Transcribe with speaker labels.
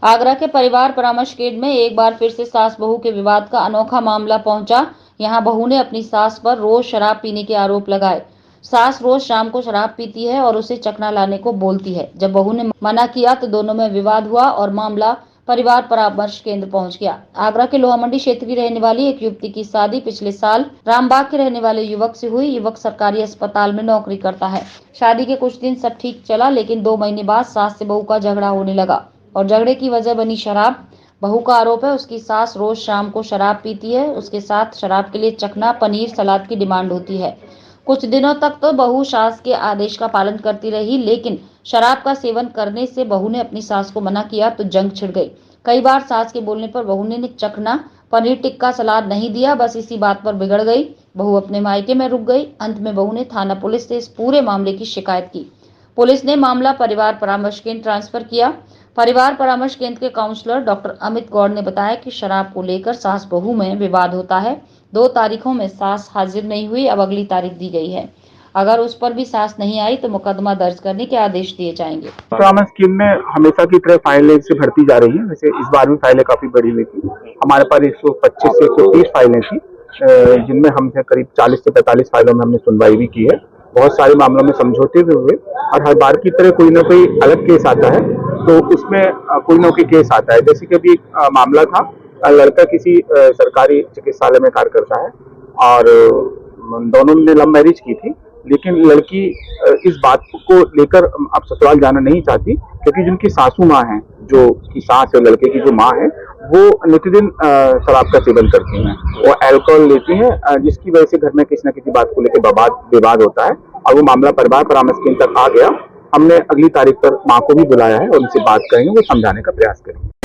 Speaker 1: आगरा के परिवार परामर्श केंद्र में एक बार फिर से सास बहू के विवाद का अनोखा मामला पहुंचा। यहां बहू ने अपनी सास पर रोज शराब पीने के आरोप लगाए। सास रोज शाम को शराब पीती है और उसे चखना लाने को बोलती है। जब बहू ने मना किया तो दोनों में विवाद हुआ और मामला परिवार परामर्श केंद्र पहुंच गया। आगरा के लोहा मंडी क्षेत्र की रहने वाली एक युवती की शादी पिछले साल रामबाग के रहने वाले युवक से हुई। युवक सरकारी अस्पताल में नौकरी करता है। शादी के कुछ दिन सब ठीक चला, लेकिन 2 महीने बाद सास से बहू का झगड़ा होने लगा और झगड़े की वजह बनी शराब। बहू का आरोप है उसकी सास रोज शाम को शराब पीती है। उसके साथ शराब के लिए चखना, पनीर, सलाद की डिमांड होती है। कुछ दिनों तक तो बहू सास के आदेश का पालन करती रही, लेकिन शराब का सेवन करने से बहू ने अपनी सास को मना किया तो जंग छिड़ गई। कई बार सास के बोलने पर बहू ने चखना, पनीर टिक्का, सलाद नहीं दिया। बस इसी बात पर बिगड़ गई। बहू अपने मायके में रुक गई। अंत में बहू ने थाना पुलिस से इस पूरे मामले की शिकायत की। पुलिस ने मामला परिवार परामर्श केंद्र ट्रांसफर किया। परिवार परामर्श केंद्र के काउंसलर डॉक्टर अमित गौड़ ने बताया कि शराब को लेकर सास बहू में विवाद होता है। 2 तारीखों में सास हाजिर नहीं हुई, अब अगली तारीख दी गई है। अगर उस पर भी सास नहीं आई तो मुकदमा दर्ज करने के आदेश दिए जाएंगे।
Speaker 2: परामर्श स्कीम में हमेशा की तरह फाइलें से भरती जा रही है। वैसे इस बार भी फाइलें काफी बढ़ी हुई थी। हमारे पास 125 से 130 फाइलें थी, जिनमें हमसे करीब 40 से 45 फाइलों में हमने सुनवाई भी की है। बहुत सारे मामलों में समझौते भी हुए और हर बार की तरह कोई ना कोई अलग केस आता है, तो उसमें कोई ना कोई केस आता है। जैसे कि अभी एक मामला था, लड़का किसी सरकारी चिकित्सालय में कार्य करता है और दोनों ने लव मैरिज की थी, लेकिन लड़की इस बात को लेकर अब ससुराल जाना नहीं चाहती, क्योंकि जिनकी सासू माँ है, जो की सास है, लड़के की जो माँ है, वो नित्यदिन शराब का सेवन करती हैं, वो अल्कोहल लेती हैं, जिसकी वजह से घर में किसी न किसी बात को लेकर विवाद होता है और वो मामला परिवार परामर्श केंद्र तक आ गया। हमने अगली तारीख पर माँ को भी बुलाया है और उनसे बात करेंगे, वो समझाने का प्रयास करेंगे।